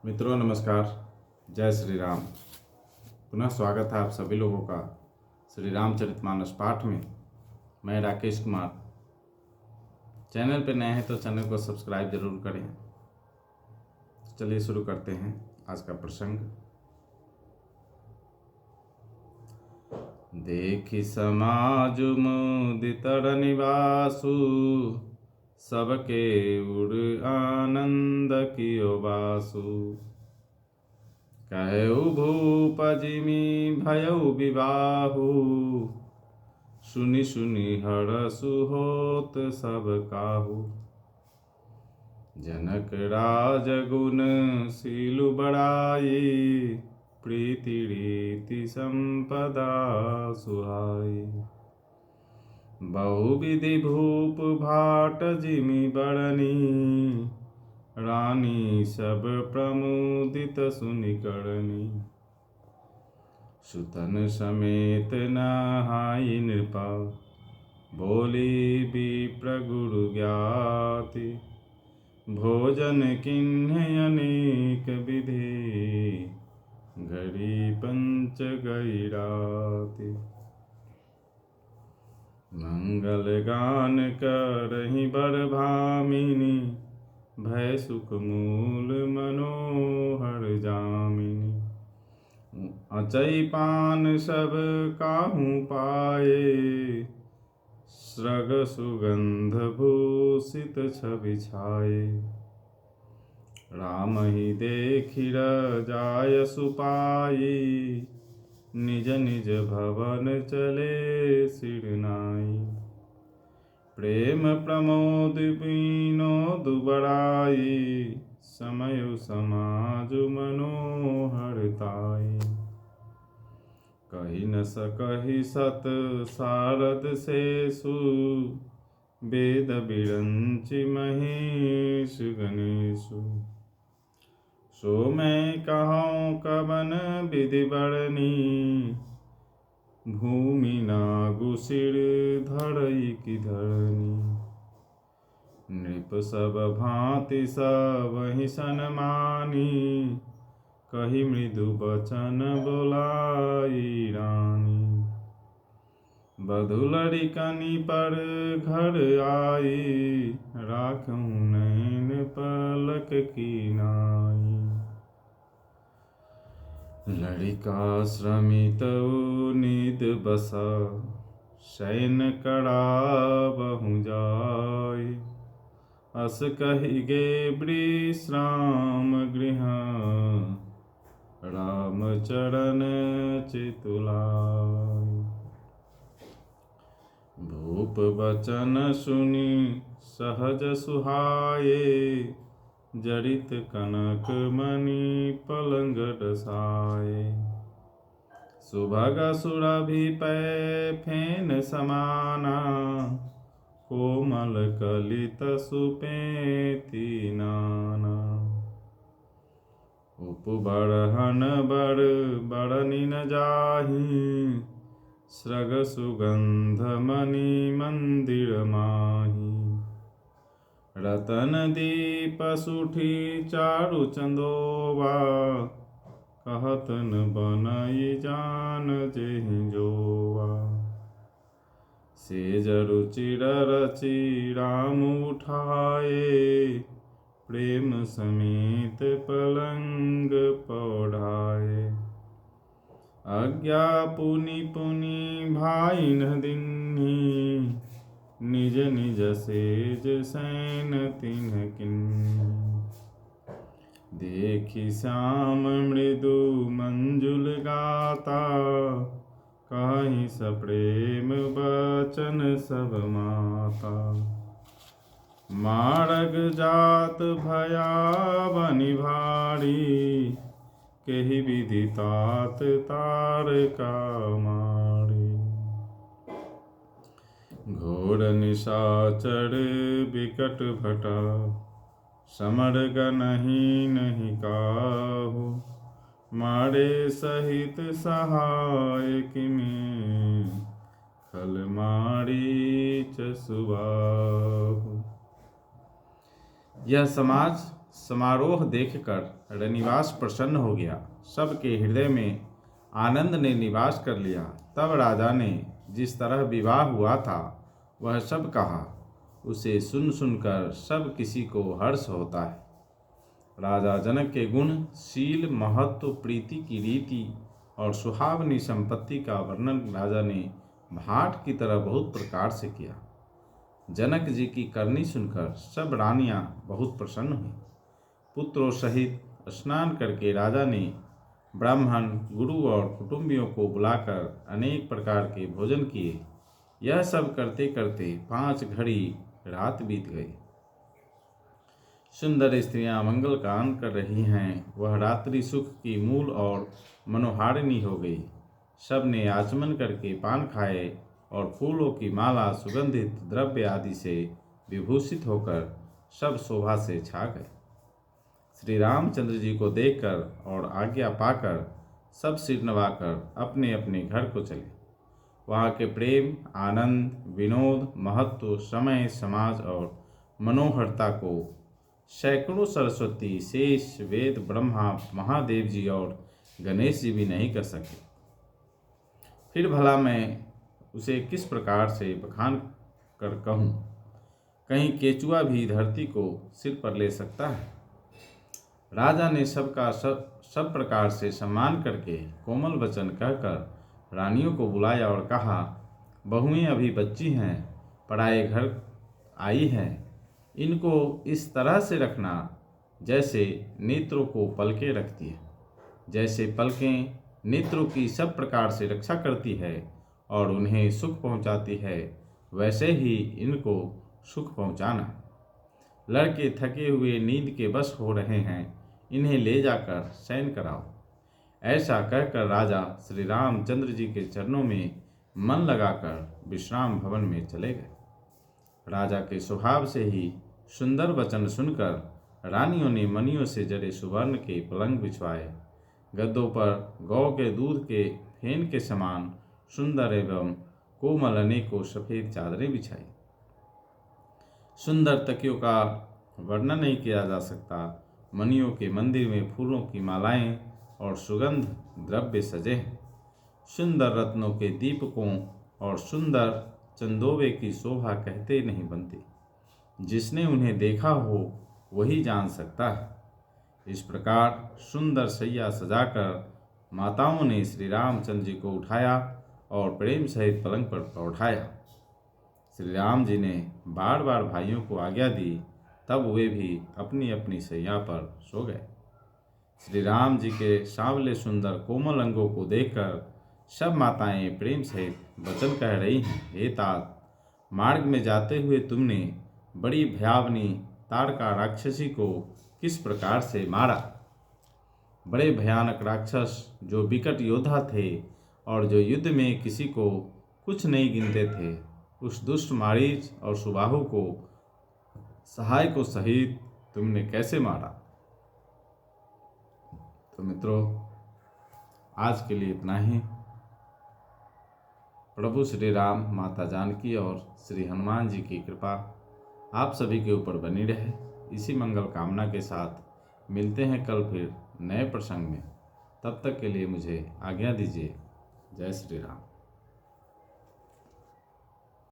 मित्रों नमस्कार। जय श्री राम। पुनः स्वागत है आप सभी लोगों का श्री रामचरितमानस पाठ में। मैं राकेश कुमार। चैनल पर नए हैं तो चैनल को सब्सक्राइब जरूर करें। चलिए शुरू करते हैं आज का प्रसंग। देखि समाज मुदित निवासु, सबके उड़ आनंद कियो बासु। कहु भूप जिमि भयउ विवाहु, सुनि सुनि हरसु होत सब काहू। जनक राज गुण शीलु बड़ाई, प्रीति रीति संपदा सुहाई। बहुविधि भूप भाट जिमि बरनी, रानी सब प्रमुदित सुनि करनी। सुतन समेत नहाई नृपा, बोली विप्र गुरु ज्ञाति। भोजन किन्ह अनेक विधि, घड़ी पंच गई राति। मंगल गान करहि बर भामिनी, भय सुख मूल मनोहर जामिनी। अचई पान सब काहू पाए, स्रग सुगंध भूषित छवि छाए। राम ही देखि रजाय सुपाई, निज निज भवन चले सिरनाई। प्रेम प्रमोद विनोद बड़ाई, समय समाज मनोहरताई। कही न सकहि सत सारद सेसु, वेद विरंचि महेश गणेशु। सो मैं कहूँ कवन विधि बरनी, भूमि नागु सिर धरई की धरनी। नृप सब भांति सबहि सन्मानी, कही मृदु बचन बोलाई रानी। बधुलरी कनि पर घर आई, राखहु नैन पलक की नाई। लड़िका श्रमित निद बसा, शयन करा बहु जाय। अस कहि गे विश्राम गृह, राम चरण चितुलाय। भूप बचन सुनि सहज सुहाए, जड़ित कनक मणि पलंग डसाए। सुभग सुरभि पै फेन समाना, कोमल कलित सुपेति नाना। उपबरहन बर बरनि न जाहि, स्रग सुगंध मणि मंदिर माही। रतन दीप सुठी चारु चंदोवा, कहत न बनई जान जेहि जोवा। सेज रुचिर रचि राम उठाए, प्रेम समेत पलंग पौढ़ाए। आज्ञा पुनि पुनि भाई न दिन्ही, निज निज सेज सैन तिन्ह किन्ही। देखि श्याम मृदु मंजुल गाता, कहि सप्रेम बचन सब माता। मारग जात भयावनि भारी, केहि विधि तात तारका मारी। घोर निशाचर बिकट भटा, समर गनहि नहीं काहू। मारे सहित सहाय किमि, खल मारीच सुबाहु। यह समाज समारोह देखकर रनिवास प्रसन्न हो गया। सबके हृदय में आनंद ने निवास कर लिया। तब राजा ने जिस तरह विवाह हुआ था वह सब कहा। उसे सुन सुनकर सब किसी को हर्ष होता है। राजा जनक के गुण, शील, महत्व, प्रीति की रीति और सुहावनी संपत्ति का वर्णन राजा ने भाट की तरह बहुत प्रकार से किया। जनक जी की करनी सुनकर सब रानियां बहुत प्रसन्न हुई। पुत्रों सहित स्नान करके राजा ने ब्राह्मण, गुरु और कुटुंबियों को बुलाकर अनेक प्रकार के भोजन किए। यह सब करते करते 5 घड़ी रात बीत गई। सुंदर स्त्रियां मंगल गान कर रही हैं। वह रात्रि सुख की मूल और मनोहारिणी हो गई। सब ने आचमन करके पान खाए और फूलों की माला, सुगंधित द्रव्य आदि से विभूषित होकर सब शोभा से छा गए। श्री रामचंद्र जी को देखकर और आज्ञा पाकर सब सिर नवाकर अपने अपने घर को चले। वहाँ के प्रेम, आनंद, विनोद, महत्व, समय, समाज और मनोहरता को सैकड़ों सरस्वती, शेष, वेद, ब्रह्मा, महादेव जी और गणेश जी भी नहीं कर सके। फिर भला मैं उसे किस प्रकार से बखान कर कहूँ? कहीं केचुआ भी धरती को सिर पर ले सकता है? राजा ने सबका सब प्रकार से सम्मान करके कोमल वचन कहकर रानियों को बुलाया और कहा, बहुएं अभी बच्ची हैं, पराए घर आई हैं। इनको इस तरह से रखना जैसे नेत्रों को पलकें रखती है। जैसे पलकें नेत्रों की सब प्रकार से रक्षा करती है और उन्हें सुख पहुंचाती है, वैसे ही इनको सुख पहुंचाना। लड़के थके हुए नींद के वश हो रहे हैं, इन्हें ले जाकर शयन कराओ। ऐसा कहकर राजा श्री रामचंद्र जी के चरणों में मन लगाकर विश्राम भवन में चले गए। राजा के स्वभाव से ही सुंदर वचन सुनकर रानियों ने मणियों से जड़े सुवर्ण के पलंग बिछवाए। गद्दों पर गौ के दूध के फेन के समान सुंदर एवं कोमल अनेकों सफेद चादरें बिछाई। सुंदर तकियों का वर्णन नहीं किया जा सकता। मणियों के मंदिर में फूलों की मालाएं और सुगंध द्रव्य सजे हैं। सुंदर रत्नों के दीपकों और सुंदर चंदोवे की शोभा कहते नहीं बनती। जिसने उन्हें देखा हो वही जान सकता है। इस प्रकार सुंदर सैया सजाकर माताओं ने श्री रामचंद्र जी को उठाया और प्रेम सहित पलंग पर बैठाया। श्री राम जी ने बार बार भाइयों को आज्ञा दी, तब वे भी अपनी अपनी सैया पर सो गए। श्री राम जी के सांवले सुंदर कोमल अंगों को देखकर सब माताएं प्रेम सहित वचन कह रही हैं, हे तात, मार्ग में जाते हुए तुमने बड़ी भयावनी तारका राक्षसी को किस प्रकार से मारा। बड़े भयानक राक्षस जो विकट योद्धा थे और जो युद्ध में किसी को कुछ नहीं गिनते थे, उस दुष्ट मारीच और सुबाहु को सहाय को सहित तुमने कैसे मारा। तो मित्रों, आज के लिए इतना ही। प्रभु श्री राम, माता जानकी और श्री हनुमान जी की कृपा आप सभी के ऊपर बनी रहे। इसी मंगल कामना के साथ मिलते हैं कल फिर नए प्रसंग में। तब तक के लिए मुझे आज्ञा दीजिए। जय श्री राम।